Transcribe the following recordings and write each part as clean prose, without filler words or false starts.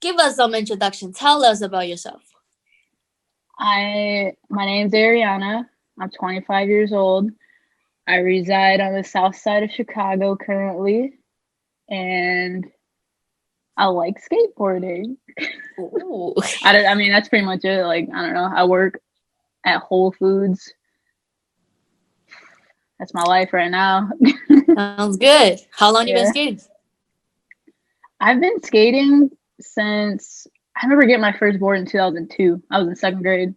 Give us some introduction. Tell us about yourself. My name's Ariana. I'm 25 years old. I reside on the south side of Chicago currently, and I like skateboarding. Ooh. I mean, that's pretty much it. Like, I don't know. I work at Whole Foods. That's my life right now. Sounds good. How long you been Yeah. skating? I've been skating since I remember getting my first board in 2002. I was in second grade.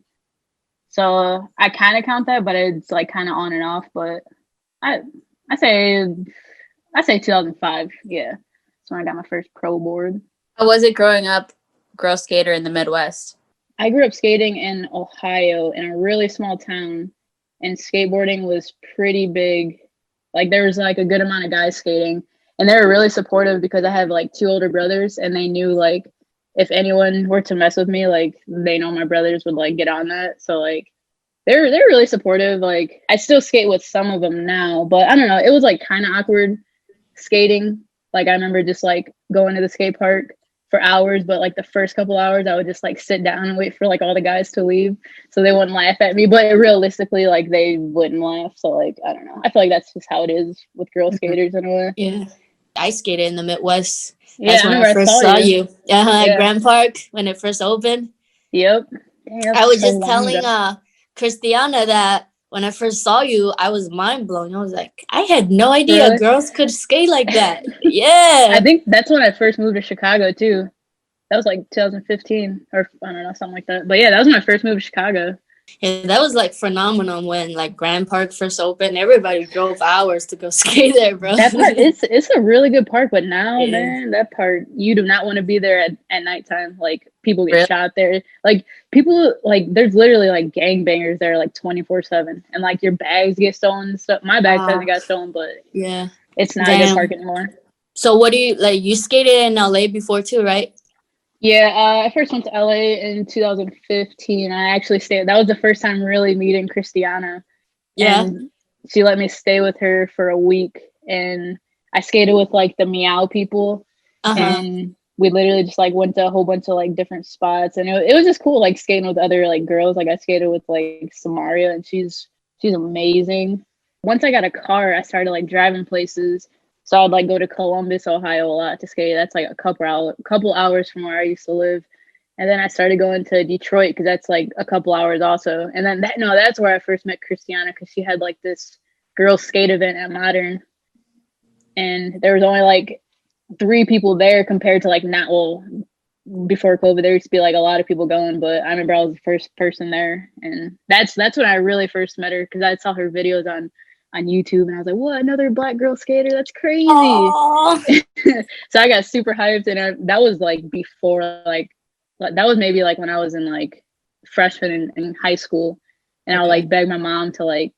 So I kind of count that, but it's like kind of on and off. But I I say I say 2005. Yeah, that's when I got my first pro board. How was it growing up, girl skater in the Midwest? I grew up skating in Ohio in a really small town, and skateboarding was pretty big. Like there was like a good amount of guys skating, and they were really supportive because I have like two older brothers, and they knew like if anyone were to mess with me, like they know my brothers would like get on that. So like they're really supportive. Like I still skate with some of them now, but I don't know. It was like kind of awkward skating. Like I remember just like going to the skate park for hours, but like the first couple hours I would just like sit down and wait for like all the guys to leave so they wouldn't laugh at me. But realistically, like they wouldn't laugh. So like I don't know. I feel like that's just how it is with girl skaters in a way. Yeah. I skated in the Midwest. Yeah, That's I when I remember I first saw saw you. you. At Yeah. Grand Park when it first opened. Yep. Dang, I that's was so just long telling ago. Christiana that when I first saw you, I was mind blown. I was like, I had no idea Really? girls could skate like that. I Yeah. think that's when I first moved to Chicago too. That was like 2015 or I don't know, something like that. But yeah, that was my first move to Chicago. And that was like phenomenal when like Grand Park first opened. Everybody drove hours to go skate there, bro. That part it's a really good park, but now Yeah. man, that part you do not want to be there at nighttime. Like people get Really? shot there. Like people like there's literally like gangbangers there like 24/7, and like your bags get stolen and stuff. My bags hasn't got stolen, but Yeah. it's not a good park Damn. anymore. So what do you like? You skated in LA before too, right? Yeah, I first went to LA in 2015. I actually stayed. That was the first time really meeting Christiana, Yeah. and she let me stay with her for a week. And I skated with like the Meow people, Uh huh. and we literally just like went to a whole bunch of like different spots, and it was just cool like skating with other like girls. Like I skated with like Samaria, and she's amazing. Once I got a car, I started like driving places. So I'd like go to Columbus, Ohio a lot to skate. That's like a couple hours from where I used to live. And then I started going to Detroit because that's like a couple hours also. And then that's where I first met Christiana because she had like this girls skate event at Modern, and there was only like three people there compared to like not well before COVID. There used to be like a lot of people going, but I remember I was the first person there, and that's when I really first met her because I saw her videos on YouTube, and I was like, "What? Another black girl skater? That's crazy!" Oh. So I got super hyped, and that was like before that was maybe like when I was in like freshman in high school, and I would Okay. like beg my mom to like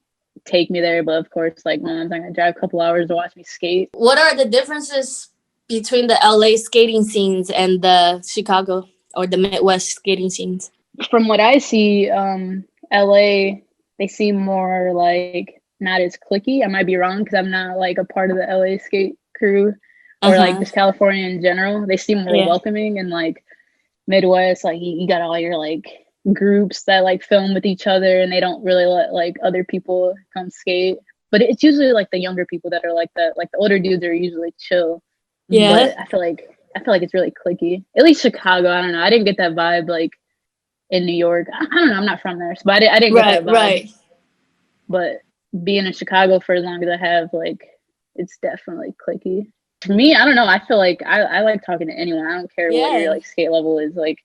take me there, but of course like my mom's not gonna drive a couple hours to watch me skate. What are the differences between the LA skating scenes and the Chicago or the Midwest skating scenes? From what I see, LA they seem more like not as clicky. I might be wrong because I'm not like a part of the LA skate crew Uh or like huh. just California in general. They seem more Yeah. welcoming, and like Midwest, like you got all your like groups that like film with each other, and they don't really let like other people come skate. But it's usually like the younger people that are like that. Like the older dudes are usually chill, Yeah. but I feel like it's really clicky. At least Chicago. I don't know. I didn't get that vibe like in New York. I don't know. I'm not from there, so but I didn't get Right. that vibe. Right. But being in Chicago for as long as I have, like, it's definitely clicky. For me, I don't know. I feel like I like talking to anyone. I don't care what your Yeah. like skate level is. Like,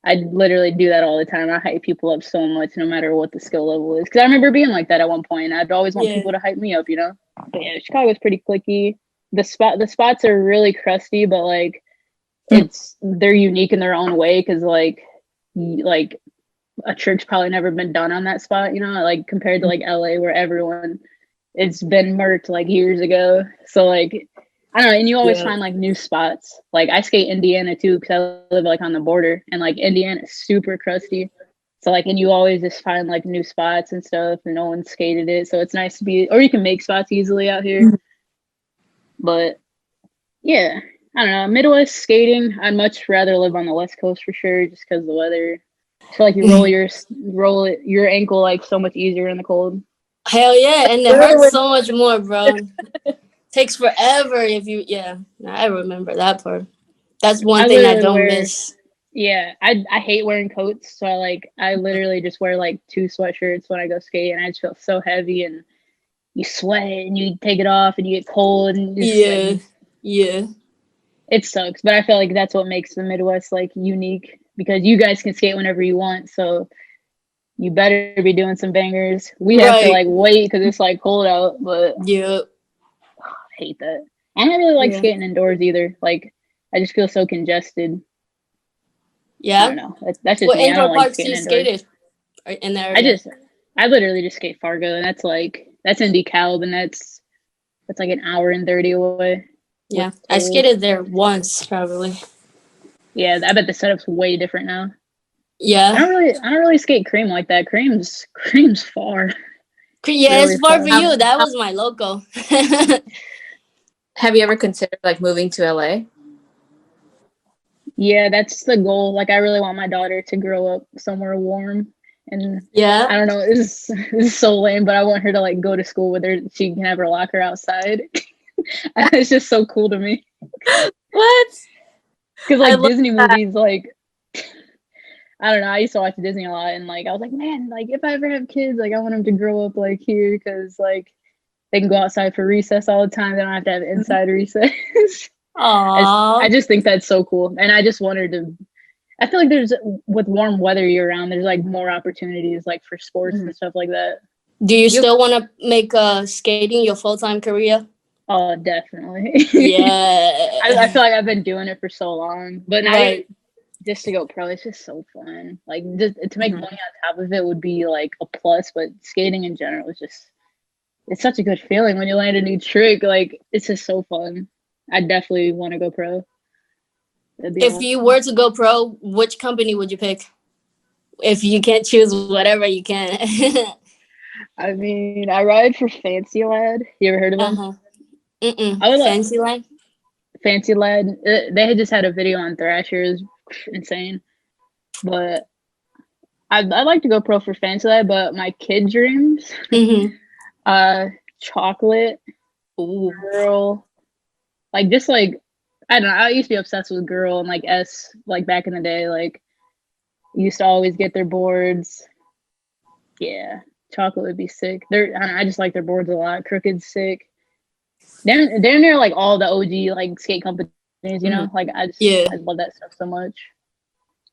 I literally do that all the time. I hype people up so much, no matter what the skill level is. Because I remember being like that at one point. I'd always want Yeah. people to hype me up, you know. But yeah, Chicago's pretty clicky. The spots are really crusty, but like they're unique in their own way because like a trick's probably never been done on that spot, you know, like compared to like LA where everyone it's been murked like years ago. So like I don't know, and you always Yeah. find like new spots. Like I skate Indiana too because I live like on the border, and like Indiana is super crusty. So like, and you always just find like new spots and stuff, and no one skated it, so it's nice to be. Or you can make spots easily out here. But yeah, I don't know, Midwest skating. I'd much rather live on the West Coast for sure, just because the weather. I feel like you roll your ankle like so much easier in the cold. Hell yeah, and it hurts so much more, bro. Takes forever if you. Yeah, I remember that part. That's one I thing I literally don't wear. miss. Yeah, I hate wearing coats, so I literally just wear like 2 sweatshirts when I go skate, and I just feel so heavy, and you sweat and you take it off and you get cold and just like Yeah, yeah, it sucks. But I feel like that's what makes the Midwest like unique because you guys can skate whenever you want, so you better be doing some bangers. We have to right. like wait because it's like cold out, but Yeah, I hate that. I don't really like yeah, skating indoors either. Like I just feel so congested. I yeah. don't know. That's just What me. I indoor don't like parks you skating indoors. skated in the I area? just I literally just skate Fargo, and that's in DeKalb, and that's like an hour and 30 away with Yeah, I tolls. skated there once, probably. Yeah, I bet the setup's way different now. Yeah, I don't really skate Cream like that. Cream's far, yeah. It's really far far. for you. That was my local. Have you ever considered like moving to LA? Yeah, that's the goal. Like I really want my daughter to grow up somewhere warm. And Yeah. I don't know, this is so lame, but I want her to like go to school with her. She can have her locker outside. It's just so cool to me. What? Because I like love Disney that. movies, like I don't know. I used to watch Disney a lot, and like I was like, man, like if I ever have kids, like I want them to grow up like here, because like they can go outside for recess all the time. They don't have to have inside recess. I Aww. just think that's so cool, and I just wanted to. I feel like there's with warm weather year round, there's like more opportunities like for sports and stuff like that. Do you You still want to make skating your full-time career? Oh, definitely. I Yeah. feel like I've been doing it for so long, but not even Right. just to go pro. It's just so fun. Like just to make Mhm. money on top of it would be like a plus, but skating in general is just it's such a good feeling when you land a new trick. Like it's just so fun. I definitely want to go pro. That'd be If awesome. you were to go pro, which company would you pick? If you can't choose whatever you can. I mean, I ride for Fancy Lad. You ever heard of them? Uh-huh. I would like Fancy line? Fancy Lad. They had just had a video on Thrasher. It was insane. But I'd like to go pro for Fancy Lad, but my kid dreams, Mm-hmm. chocolate, Ooh. girl, like just like I don't know. I used to be obsessed with girl and like S like back in the day. Like used to always get their boards. Yeah, chocolate would be sick. I don't know, I just like their boards a lot. Crooked's sick. They're near like all the OG like skate companies. You know, like Yeah. I love that stuff so much.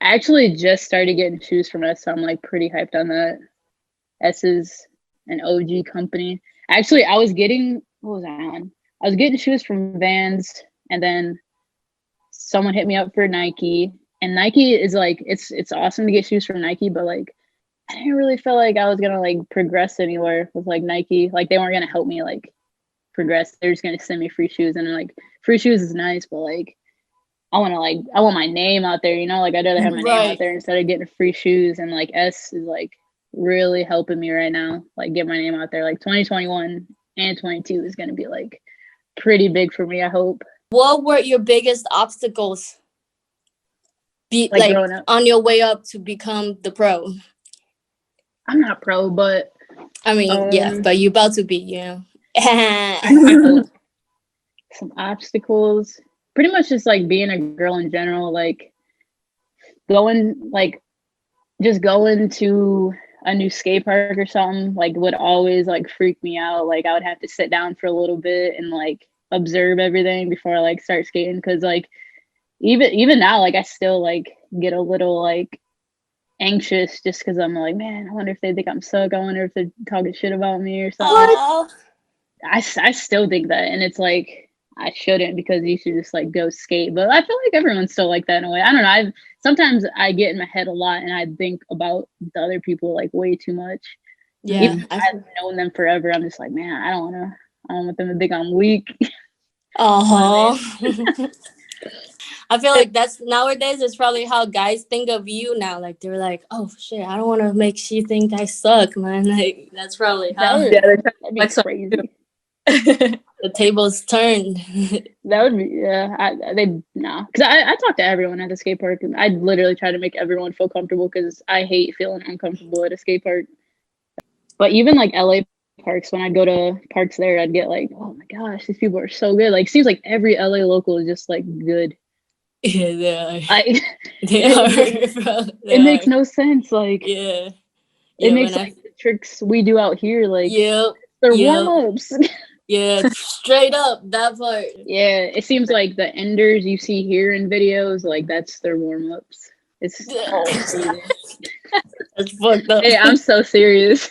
I actually just started getting shoes from S, so I'm like pretty hyped on that. S is an OG company. Actually, I was getting what was I on? I was getting shoes from Vans, and then someone hit me up for Nike. And Nike is like it's awesome to get shoes from Nike, but like I didn't really feel like I was gonna like progress anywhere with like Nike. Like they weren't gonna help me like progress. They're just gonna send me free shoes, and like free shoes is nice, but like I want my name out there, you know, like I'd rather have my name out Right. there instead of getting free shoes. And like S is like really helping me right now, like get my name out there. Like 2021 and 22 is gonna be like pretty big for me, I hope. What were your biggest obstacles Like growing up. on your way up to become the pro? I'm not pro, but I mean, yeah, but you about to be, you know. I hope some obstacles. Pretty much just like being a girl in general, like going like just going to a new skate park or something like would always like freak me out. Like I would have to sit down for a little bit and like observe everything before I like start skating, because like even now like I still like get a little like anxious just because I'm like, man, I wonder if they think I'm suck. I wonder if they're talking shit about me or something. Aw. I still think that, and it's like I shouldn't, because you should just like go skate. But I feel like everyone's still like that in a way. I don't know. Sometimes I get in my head a lot, and I think about the other people like way too much. Yeah. Even though I've known them forever, I'm just like, man, I don't want them to think I'm weak. I feel like that's nowadays is probably how guys think of you now. Like they're like, oh shit, I don't want to make she think I suck, man. Like that's probably how. That'd be like so crazy. The tables turned. That would be, yeah. Because I talk to everyone at the skate park, and I literally try to make everyone feel comfortable because I hate feeling uncomfortable at a skate park. But even like LA parks, when I'd go to parks there, I'd get like, oh my gosh, these people are so good. Like, seems like every LA local is just like good. Yeah, they are. They are, bro. It makes no sense. Like, Yeah. it makes like the tricks we do out here. Like, they're warm ups. Yeah, straight up that part. Yeah, it seems like the enders you see here in videos, like that's their warm ups. It's crazy. That's fucked up. Hey, I'm so serious.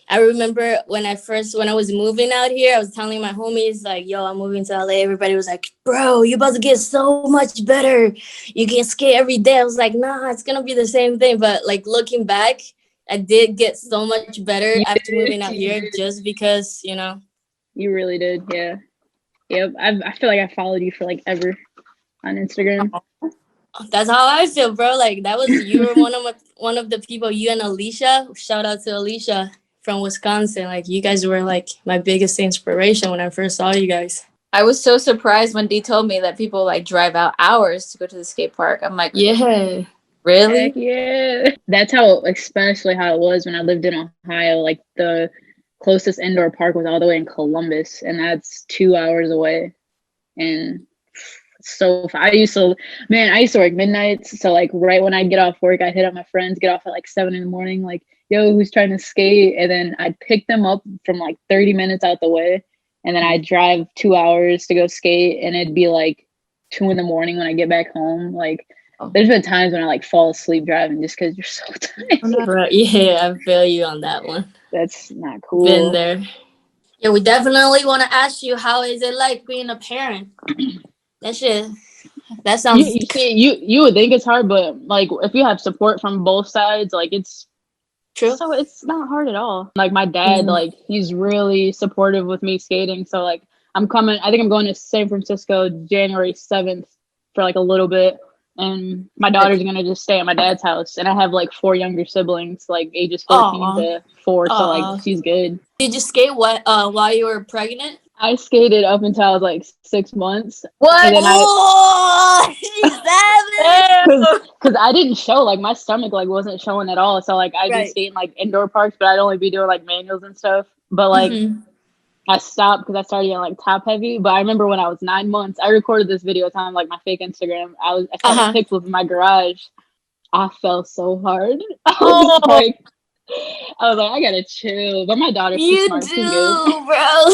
I remember when I was moving out here, I was telling my homies, like, yo, I'm moving to LA. Everybody was like, bro, you about to get so much better. You can skate every day. I was like, nah, it's going to be the same thing. But like looking back, I did get so much better after moving out here just because, you know. You really did, yeah. Yep, I feel like I followed you for like ever on Instagram. That's how I feel, bro. Like that was you were one of the people. You and Alicia. Shout out to Alicia from Wisconsin. Like you guys were like my biggest inspiration when I first saw you guys. I was so surprised when Dee told me that people like drive out hours to go to the skate park. I'm like, yeah, really? Heck yeah. That's especially how it was when I lived in Ohio. Like the closest indoor park was all the way in Columbus, and that's 2 hours away. And so I used to work midnights. So like right when I'd get off work, I'd hit up my friends, get off at like 7 a.m, like, yo, who's trying to skate? And then I'd pick them up from like 30 minutes out the way. And then I'd drive 2 hours to go skate. And it'd be like 2 a.m. when I get back home. Like there's been times when I like fall asleep driving just because you're so tired. Right. Yeah, I feel you on that one. That's not cool. Been there. Yeah, we definitely want to ask you, how is it like being a parent? That sounds. You would think it's hard, but like if you have support from both sides, like it's true. So it's not hard at all. Like my dad, like he's really supportive with me skating. So like I think I'm going to San Francisco January 7th for like a little bit. And my daughter's going to just stay at my dad's house. And I have like 4 younger siblings, like ages 14 to 4. So like she's good. Did you skate while you were pregnant? I skated up until I was like 6 months. What? And then She's because I didn't show, like my stomach like wasn't showing at all. So like I'd be skating like indoor parks, but I'd only be doing like manuals and stuff. But like I stopped because I started getting like top heavy. But I remember when I was 9 months, I recorded this video on like my fake Instagram. I started kickflip in my garage. I fell so hard. I was like, I gotta chill. But my daughter's too smart. She's good. Bro.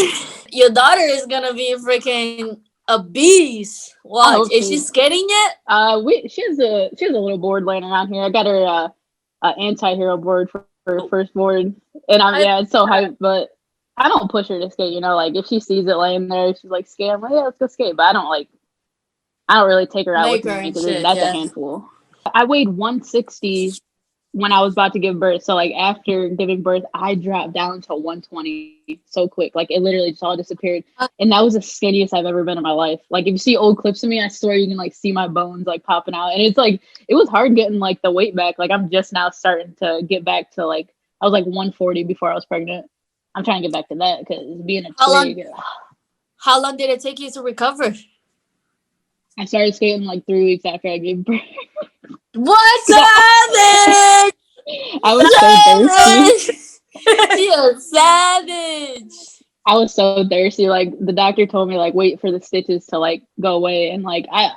Your daughter is gonna be freaking a beast. Watch. Is she skating yet? She has a little board laying around here. I got her anti-hero board for her first board, and it's so hyped. But I don't push her to skate. You know, like if she sees it laying there, she's like, skate. I'm like, yeah, let's go skate. But I don't really take her out with me because that's a handful. I weighed 160 when I was about to give birth. So like after giving birth, I dropped down to 120 so quick. Like it literally just all disappeared. And that was the skinniest I've ever been in my life. Like if you see old clips of me, I swear you can like see my bones like popping out. And it's like, it was hard getting like the weight back. Like I'm just now starting to get back to like, I was like 140 before I was pregnant. I'm trying to get back to that because being a twig. How long did it take you to recover? I started skating like 3 weeks after I gave birth. What? Savage! I was so thirsty. You're savage. I was so thirsty. Like the doctor told me like wait for the stitches to like go away, and like I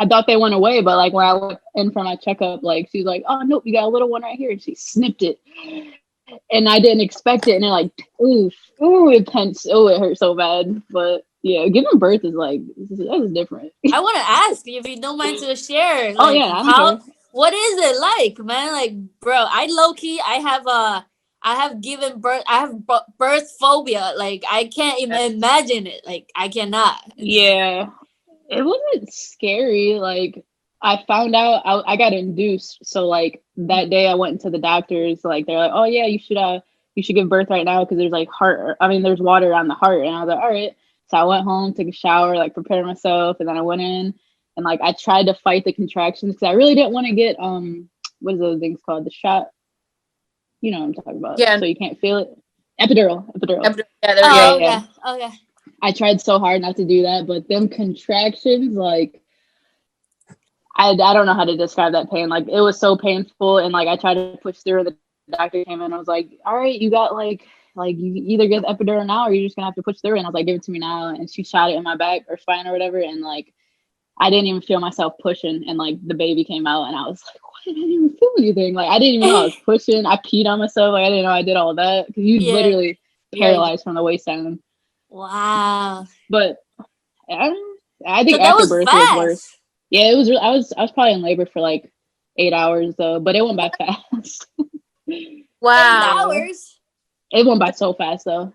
thought they went away, but like when I went in for my checkup, like she's like, oh nope, you got a little one right here, and she snipped it, and I didn't expect it, and it like intense. It hurt so bad, but. Yeah, giving birth is like that's different. I want to ask you if you don't mind to share. Like, what is it like, man? Like, bro, I low key, I have given birth. I have birth phobia. Like, I can't even imagine it. Like, I cannot. Yeah, it wasn't scary. Like, I found out I got induced. So like that day I went into the doctors. Like, they're like, oh yeah, you should give birth right now because there's like there's water on the heart. And I was like, all right. So I went home, took a shower, like prepared myself, and then I went in and like I tried to fight the contractions because I really didn't want to get what is those things called? The shot. You know what I'm talking about. Yeah. So you can't feel it. Epidural. Yeah, Okay. I tried so hard not to do that, but them contractions, like I don't know how to describe that pain. Like it was so painful, and like I tried to push through. The doctor came in and I was like, "All right, you got like you either get the epidural now or you're just gonna have to push through." And I was like, "Give it to me now." And she shot it in my back or spine or whatever, and like I didn't even feel myself pushing, and like the baby came out, and I was like, "What? I didn't even feel anything." Like I didn't even know I was pushing. I peed on myself. Like I didn't know I did all of that because you Yeah. literally paralyzed from the waist down. Wow. But I think So that was afterbirth was worse. fast. Yeah, it was. I was probably in labor for like 8 hours though, but it went by fast. Wow. 8 hours. It went by so fast though.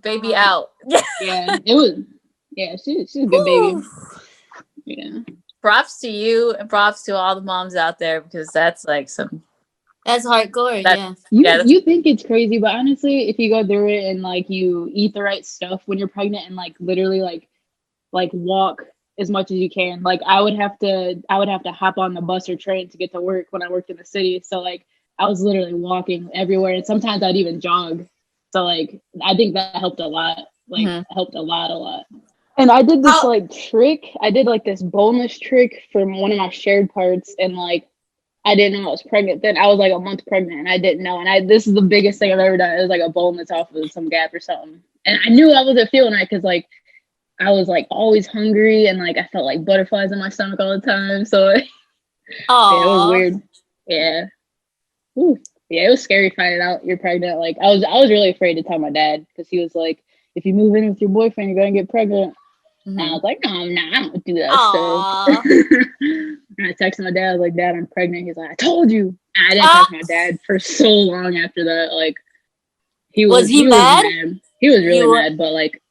Baby out. Yeah, it was. Yeah, she's a good baby. Yeah. Props to you and props to all the moms out there because that's like some. That's hardcore. Yeah. You think it's crazy, but honestly, if you go through it and like you eat the right stuff when you're pregnant and like literally like walk as much as you can. Like I would have to hop on the bus or train to get to work when I worked in the city. So like I was literally walking everywhere, and sometimes I'd even jog. So like I think that helped a lot. Like helped a lot. And I did this like trick. I did like this boneless trick from one of my shared parts, and like I didn't know I was pregnant. Then I was like a month pregnant, and I didn't know. And this is the biggest thing I've ever done. It was like a boneless off of some gap or something, and I knew I wasn't feeling right because like I was like always hungry and like I felt like butterflies in my stomach all the time. So yeah, it was weird. Yeah. Ooh. Yeah, it was scary finding out you're pregnant. Like I was really afraid to tell my dad because he was like, if you move in with your boyfriend, you're gonna get pregnant. And I was like, no, I'm not. I don't do that stuff. And I texted my dad. I was like, Dad, I'm pregnant. He's like, I told you. And I didn't talk to my dad for so long after that. Like he was mad? He was really mad, but like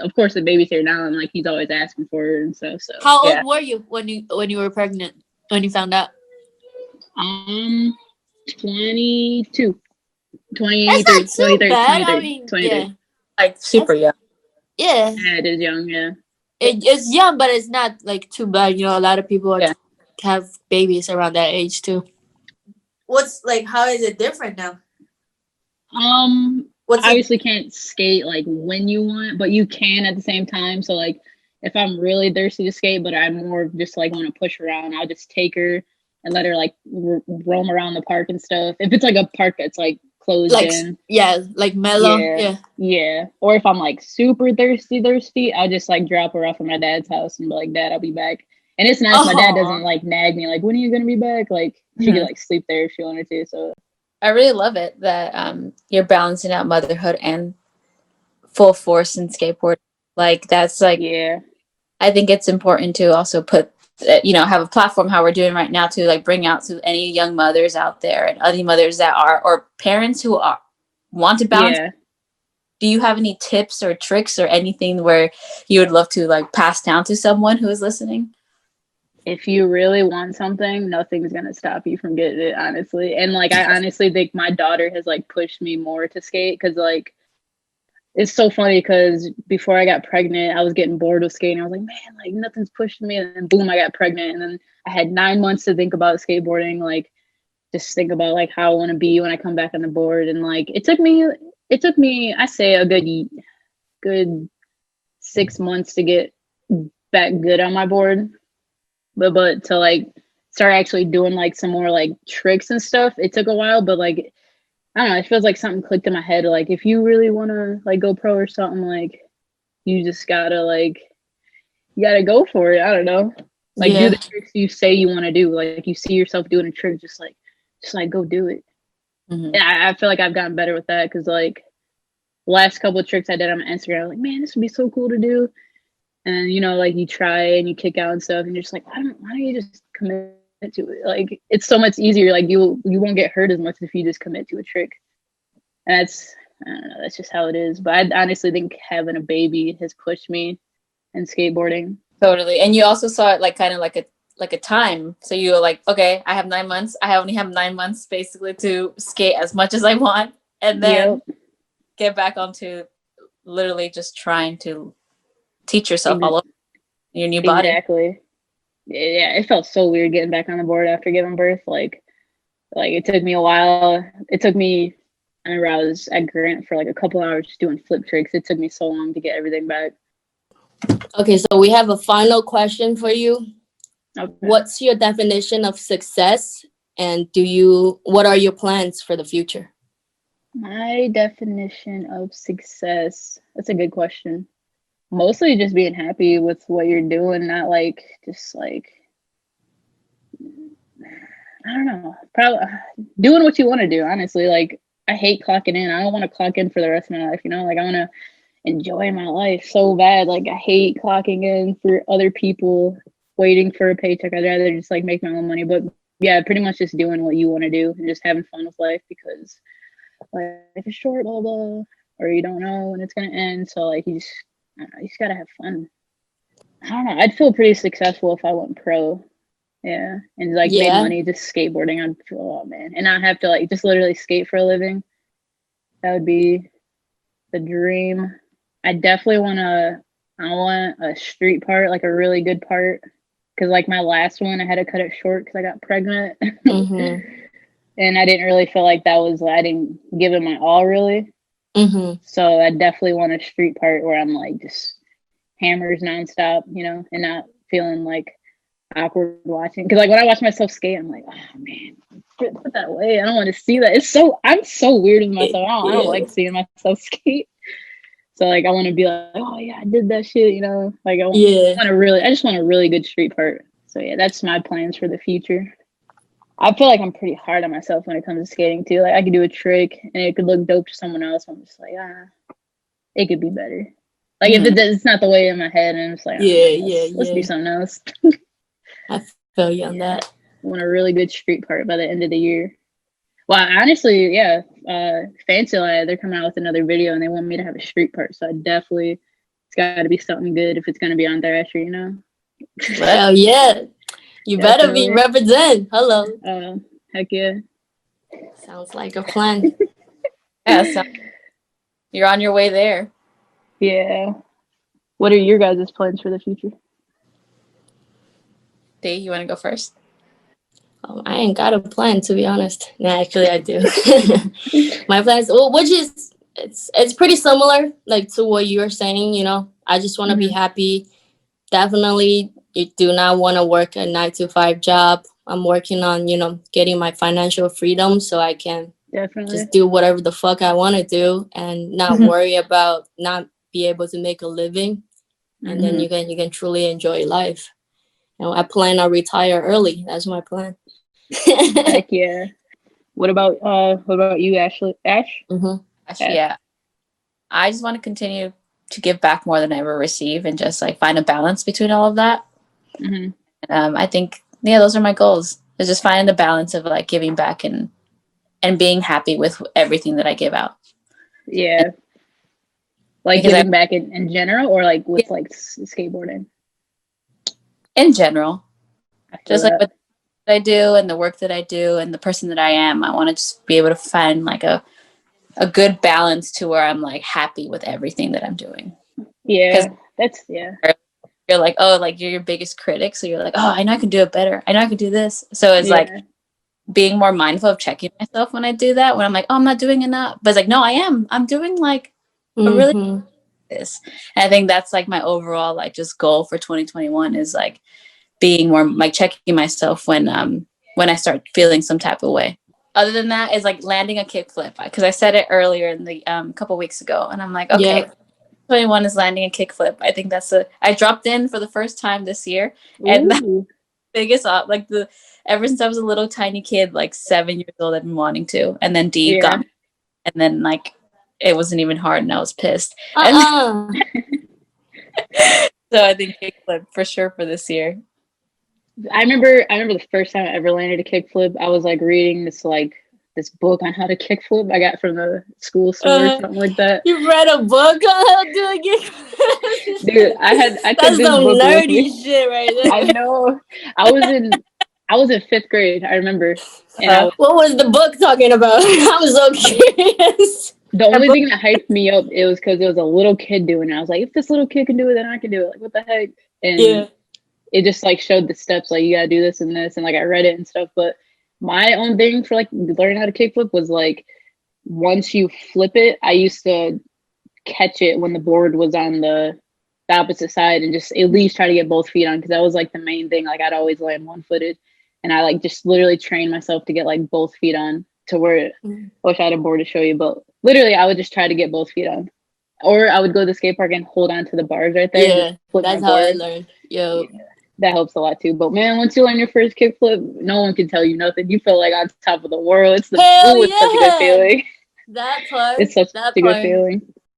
of course the baby's here now and like he's always asking for her and stuff. So how old were you when you were pregnant, when you found out? 22. 23, That's not so 23, bad. 23, I mean, 23. yeah. Like super young. Yeah. Yeah, it is young, yeah. It's young, but it's not like too bad. You know, a lot of people have babies around that age too. What's like? How is it different now? Obviously can't skate like when you want, but you can at the same time. So like if I'm really thirsty to skate, but I'm more just like want to push around, I'll just take her and let her like roam around the park and stuff. If it's like a park that's like closed in. Yeah, like mellow. Yeah. Or if I'm like super thirsty, I'll just like drop her off at my dad's house and be like, Dad, I'll be back. And it's nice. My dad doesn't like nag me like, when are you gonna be back? Like she could like sleep there if she wanted to. So I really love it that you're balancing out motherhood and full force in skateboarding. Like that's like, I think it's important to also put, have a platform how we're doing right now to like bring out to any young mothers out there and other mothers that are, or parents who want to balance. Yeah. Do you have any tips or tricks or anything where you would love to like pass down to someone who is listening? If you really want something, nothing's going to stop you from getting it, honestly. And like, I honestly think my daughter has like pushed me more to skate because like, it's so funny because before I got pregnant, I was getting bored with skating. I was like, man, like nothing's pushing me. And then boom, I got pregnant. And then I had 9 months to think about skateboarding, like just think about like how I want to be when I come back on the board. And like, it took me, I say a good 6 months to get back good on my board. But to like start actually doing like some more like tricks and stuff, it took a while, but like I don't know, it feels like something clicked in my head. Like if you really want to like go pro or something, like you just gotta go for it. I don't know, like do the tricks you say you want to do. Like you see yourself doing a trick, just like go do it. And I feel like I've gotten better with that because like last couple of tricks I did on my Instagram, I was like, man, this would be so cool to do. And like you try and you kick out and stuff, and you're just like, why don't you just commit to it? Like it's so much easier. Like you won't get hurt as much if you just commit to a trick. And I don't know, that's just how it is. But I honestly think having a baby has pushed me in skateboarding. Totally. And you also saw it like kind of like a time. So you were like, okay, I have 9 months. I only have 9 months basically to skate as much as I want, and then get back onto literally just trying to teach yourself all over your new body. Exactly. Yeah, it felt so weird getting back on the board after giving birth. Like it took me a while. It took me, I remember I was at Grant for like a couple hours just doing flip tricks. It took me so long to get everything back. Okay, so we have a final question for you. Okay. What's your definition of success, and what are your plans for the future? My definition of success, that's a good question. Mostly just being happy with what you're doing, not like just like, I don't know, probably doing what you want to do, honestly. Like, I hate clocking in. I don't want to clock in for the rest of my life, you know? Like, I want to enjoy my life so bad. Like, I hate clocking in for other people, waiting for a paycheck. I'd rather just like make my own money. But yeah, pretty much just doing what you want to do and just having fun with life, because life is short, blah, blah, or you don't know when it's going to end. So, like, I don't know, you just got to have fun. I don't know. I'd feel pretty successful if I went pro. Yeah. And like made money just skateboarding. I'd feel, oh man. And not have to like just literally skate for a living. That would be the dream. I definitely I want a street part, like a really good part. Cause like my last one, I had to cut it short because I got pregnant. Mm-hmm. And I didn't really feel like I didn't give it my all really. Mm-hmm. So I definitely want a street part where I'm like just hammers nonstop, you know, and not feeling like awkward watching. Because like when I watch myself skate, I'm like, oh man, put that away. I don't want to see that. I'm so weird with myself. I don't like seeing myself skate. So like I want to be like, oh yeah, I did that shit, you know. Like I just want a really good street part. So yeah, that's my plans for the future. I feel like I'm pretty hard on myself when it comes to skating too. Like I could do a trick and it could look dope to someone else. I'm just like, it could be better. Like if it's not the way in my head, and I'm just like, let's do something else. I feel you on that. I want a really good street part by the end of the year. Well, honestly, yeah, Fancy Lad, they're coming out with another video and they want me to have a street part. So it's got to be something good if it's going to be on Thrasher, you know? Hell yeah. You better be represent. Hello. Heck yeah. Sounds like a plan. Yeah, so you're on your way there. Yeah. What are your guys' plans for the future? Dee, you want to go first? I ain't got a plan, to be honest. Nah, actually, I do. My plans, which is it's pretty similar, like to what you're saying. You know, I just want to be happy. Definitely, you do not want to work a 9-to-5 job. I'm working on, getting my financial freedom so I can just do whatever the fuck I want to do and not worry about not be able to make a living. And then you can truly enjoy life. And I plan to retire early. That's my plan. Heck yeah. What about you, Ashley? Ash? Ash, yeah. I just want to continue to give back more than I ever receive and just like find a balance between all of that. I think, those are my goals. Is just finding the balance of like giving back and being happy with everything that I give out. Yeah. Like giving back in general, or like with like skateboarding? In general. Just like what I do and the work that I do and the person that I am, I want to just be able to find like a good balance to where I'm like happy with everything that I'm doing. Yeah, you're like, oh, like you're your biggest critic, so you're like, oh, I know I can do it better, I know I can do this. So it's like being more mindful of checking myself when I do that, when I'm like, oh, I'm not doing enough, but it's like, no, I'm doing like a really this. And I think that's like my overall like just goal for 2021 is like being more like checking myself when I start feeling some type of way. Other than that is like landing a kickflip, because I said it earlier in the couple weeks ago, and I'm like, okay, 21 is landing a kickflip. I think I dropped in for the first time this year. And the biggest ever since I was a little tiny kid, like 7 years old, I've been wanting to. And then Dee got me. And then like it wasn't even hard and I was pissed. So I think kickflip for sure for this year. I remember the first time I ever landed a kickflip, I was like reading this book on how to kickflip I got from the school store or something like that. You read a book on how to do a kickflip? Dude, I took this book nerdy shit right there. I know. I was in 5th grade, I remember. And what was the book talking about? I was so curious. The only thing that hyped me up, it was because it was a little kid doing it. I was like, if this little kid can do it, then I can do it. Like, what the heck? And it just like showed the steps, like you gotta do this and this, and like I read it and stuff. But my own thing for like learning how to kickflip was like once you flip it, I used to catch it when the board was on the the opposite side and just at least try to get both feet on, because that was like the main thing. Like I'd always land one-footed, and I like just literally trained myself to get like both feet on to where I wish I had a board to show you, but literally I would just try to get both feet on. Or I would go to the skate park and hold on to the bars right there. Yeah, that's how I learned. Yo. Yeah, that helps a lot too. But man, once you learn your first kickflip, no one can tell you nothing. You feel like on top of the world. It's the Hell it's such a good feeling. That part. It's such a good feeling.